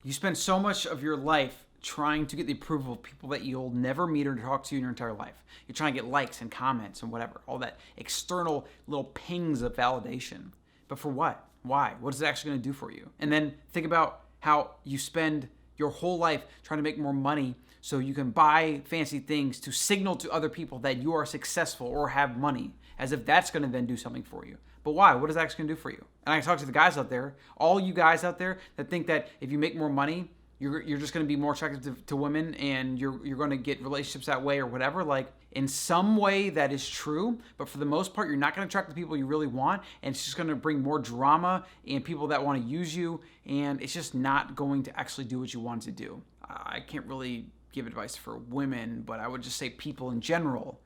You spend so much of your life trying to get the approval of people that you'll never meet or talk to in your entire life. You're trying to get likes and comments and whatever, all that external little pings of validation. But for what? Why? What is it actually going to do for you? And then think about how you spend your whole life trying to make more money so you can buy fancy things to signal to other people that you are successful or have money, as if that's going to then do something for you. But why? What is that actually going to do for you? And I talk to the guys out there, all you guys out there that think that if you make more money, you're just going to be more attractive to women and you're going to get relationships that way or whatever. Like, in some way that is true, but for the most part, you're not going to attract the people you really want, and it's just going to bring more drama and people that want to use you, and it's just not going to actually do what you want to do. I can't really give advice for women, but I would just say people in general,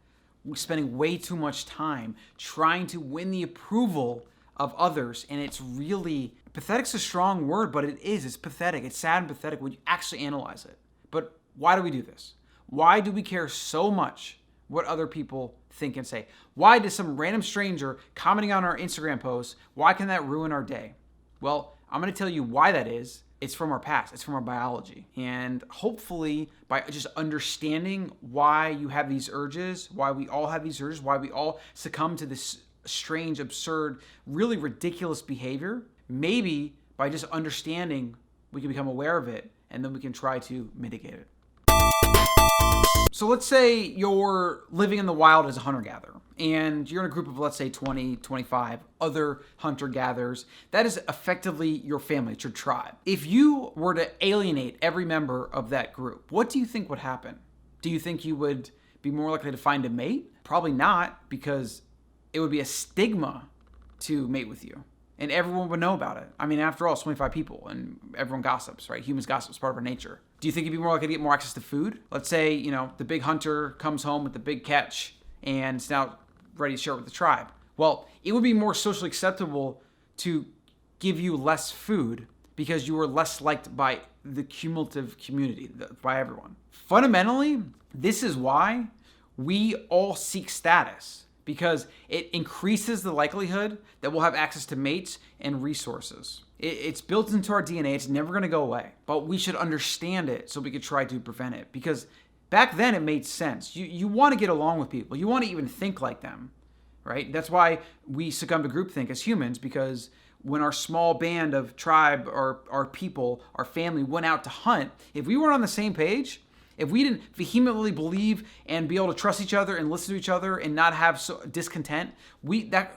we're spending way too much time trying to win the approval of others, and it's really, pathetic's a strong word, but it is. It's pathetic. It's sad and pathetic when you actually analyze it. But why do we do this? Why do we care so much what other people think and say? Why does some random stranger commenting on our Instagram posts, why can that ruin our day? Well, I'm going to tell you why that is. It's from our past. It's from our biology. And hopefully, by just understanding why you have these urges, why we all have these urges, why we all succumb to this strange, absurd, really ridiculous behavior, maybe by just understanding, we can become aware of it, and then we can try to mitigate it. So let's say you're living in the wild as a hunter-gatherer, and you're in a group of, let's say, 20, 25 other hunter-gatherers. That is effectively your family. It's your tribe. If you were to alienate every member of that group, what do you think would happen? Do you think you would be more likely to find a mate? Probably not, because it would be a stigma to mate with you. And everyone would know about it. I mean, after all, it's 25 people and everyone gossips, right? Humans gossip, it's part of our nature. Do you think you'd be more likely to get more access to food? Let's say, the big hunter comes home with the big catch and is now ready to share it with the tribe. Well, it would be more socially acceptable to give you less food because you were less liked by the cumulative community, by everyone. Fundamentally, this is why we all seek status, because it increases the likelihood that we'll have access to mates and resources. It's built into our DNA. It's never going to go away. But we should understand it so we could try to prevent it. Because back then it made sense. You want to get along with people. You want to even think like them, right? That's why we succumb to groupthink as humans, because when our small band of tribe or our people, our family went out to hunt, if we weren't on the same page, if we didn't vehemently believe and be able to trust each other and listen to each other and not have discontent,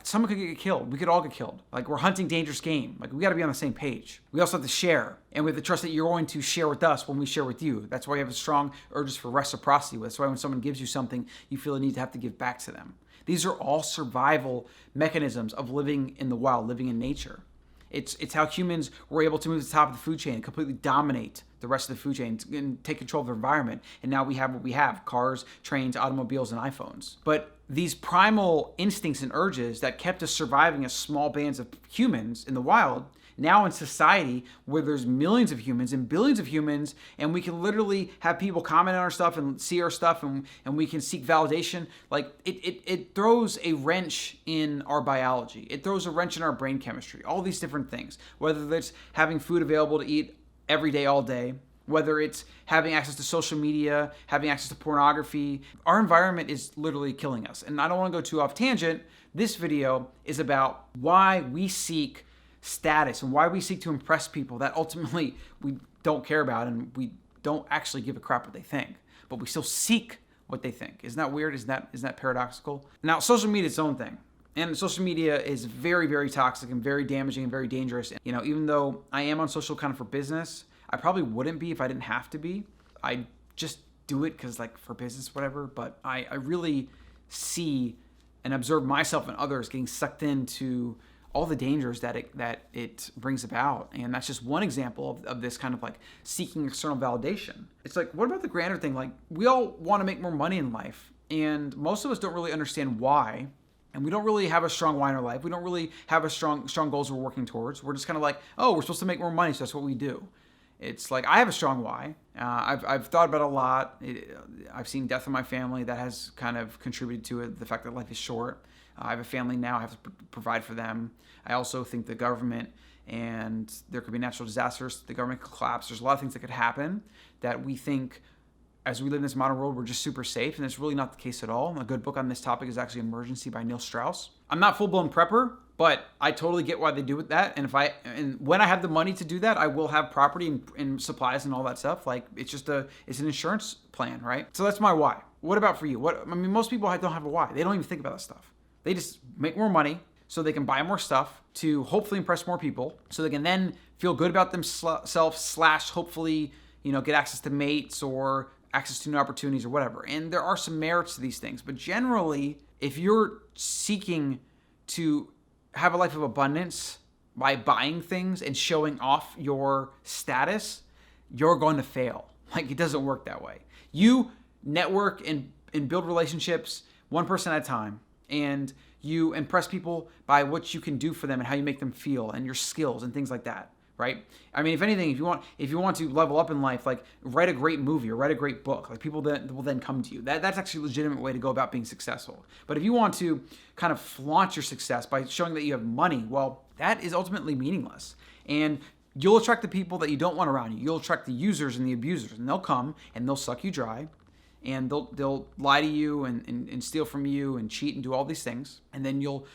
someone could get killed. We could all get killed. Like, we're hunting dangerous game. Like, we got to be on the same page. We also have to share, and we have to trust that you're going to share with us when we share with you. That's why you have a strong urges for reciprocity. That's why when someone gives you something, you feel a need to have to give back to them. These are all survival mechanisms of living in the wild, living in nature. It's how humans were able to move to the top of the food chain and completely dominate the rest of the food chain and take control of their environment. And now we have what we have: cars, trains, automobiles, and iPhones. But these primal instincts and urges that kept us surviving as small bands of humans in the wild, now in society where there's millions of humans and billions of humans, and we can literally have people comment on our stuff and see our stuff, and we can seek validation, like it throws a wrench in our biology. It throws a wrench in our brain chemistry, all these different things, whether it's having food available to eat every day, all day, whether it's having access to social media, having access to pornography. Our environment is literally killing us. And I don't want to go too off tangent. This video is about why we seek status and why we seek to impress people that ultimately we don't care about, and we don't actually give a crap what they think, but we still seek what they think. Isn't that weird? Isn't that paradoxical? Now, social media is its own thing. And social media is very, very toxic and very damaging and very dangerous. Even though I am on social kind of for business, I probably wouldn't be if I didn't have to be. I just do it because, for business, whatever. But I really see and observe myself and others getting sucked into all the dangers that it brings about. And that's just one example of this kind of seeking external validation. It's what about the grander thing? We all want to make more money in life, and most of us don't really understand why. And we don't really have a strong why in our life. We don't really have a strong goals we're working towards. We're just kind of we're supposed to make more money, so that's what we do. It's I have a strong why. I've thought about it a lot. I've seen death in my family that has kind of contributed to it. The fact that life is short. I have a family now. I have to provide for them. I also think the government and there could be natural disasters. The government could collapse. There's a lot of things that could happen that we think, as we live in this modern world, we're just super safe, and it's really not the case at all. A good book on this topic is actually Emergency by Neil Strauss. I'm not full-blown prepper, but I totally get why they do with that. And when I have the money to do that, I will have property and supplies and all that stuff. Like, it's an insurance plan, right? So that's my why. What about for you? Most people don't have a why. They don't even think about that stuff. They just make more money so they can buy more stuff to hopefully impress more people, so they can then feel good about themselves, hopefully, get access to mates or access to new opportunities or whatever. And there are some merits to these things. But generally, if you're seeking to have a life of abundance by buying things and showing off your status, you're going to fail. Like, it doesn't work that way. You network and build relationships one person at a time, and you impress people by what you can do for them and how you make them feel and your skills and things like that, right? I mean, if anything, if you want to level up in life, like, write a great movie or write a great book. Like, people that will then come to you. That's actually a legitimate way to go about being successful. But if you want to kind of flaunt your success by showing that you have money, well, that is ultimately meaningless. And you'll attract the people that you don't want around you. You'll attract the users and the abusers, and they'll come and they'll suck you dry. And they'll lie to you and steal from you and cheat and do all these things. And then you'll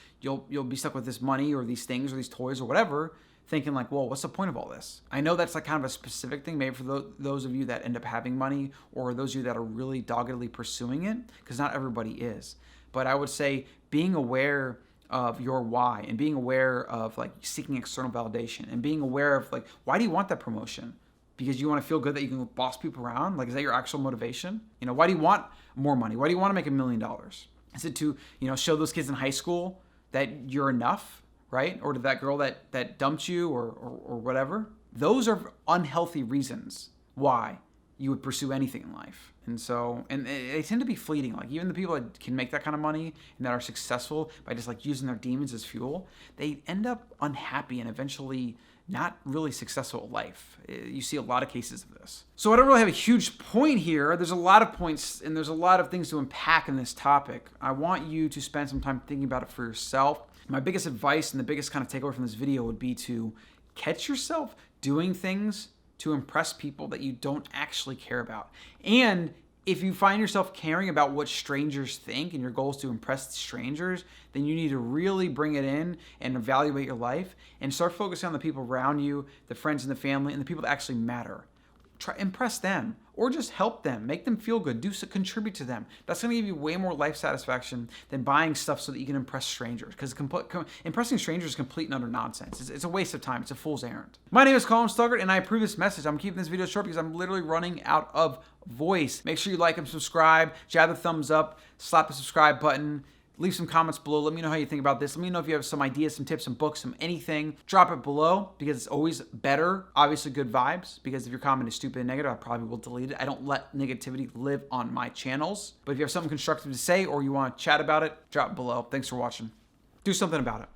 be stuck with this money or these things or these toys or whatever, thinking like, well, what's the point of all this? I know that's like kind of a specific thing, maybe for those of you that end up having money, or those of you that are really doggedly pursuing it, because not everybody is. But I would say being aware of your why, and being aware of like seeking external validation, and being aware of like, why do you want that promotion? Because you want to feel good that you can boss people around? Like, is that your actual motivation? Why do you want more money? Why do you want to make $1 million? Is it to, show those kids in high school that you're enough, right? Or to that girl that dumped you or whatever? Those are unhealthy reasons why you would pursue anything in life. And they tend to be fleeting. Like, even the people that can make that kind of money and that are successful by just like using their demons as fuel, they end up unhappy and eventually not really successful at life. You see a lot of cases of this. So I don't really have a huge point here. There's a lot of points and there's a lot of things to unpack in this topic. I want you to spend some time thinking about it for yourself. My biggest advice and the biggest kind of takeaway from this video would be to catch yourself doing things to impress people that you don't actually care about. And if you find yourself caring about what strangers think and your goal is to impress strangers, then you need to really bring it in and evaluate your life and start focusing on the people around you, the friends and the family, and the people that actually matter. Try impress them, or just help them, make them feel good, contribute to them. That's going to give you way more life satisfaction than buying stuff so that you can impress strangers. Because impressing strangers is complete and utter nonsense. It's a waste of time. It's a fool's errand. My name is Colin Stuckert, and I approve this message. I'm keeping this video short because I'm literally running out of voice. Make sure you like and subscribe, jab the thumbs up, slap the subscribe button. Leave some comments below. Let me know how you think about this. Let me know if you have some ideas, some tips, some books, some anything. Drop it below, because it's always better. Obviously, good vibes, because if your comment is stupid and negative, I probably will delete it. I don't let negativity live on my channels. But if you have something constructive to say or you want to chat about it, drop it below. Thanks for watching. Do something about it.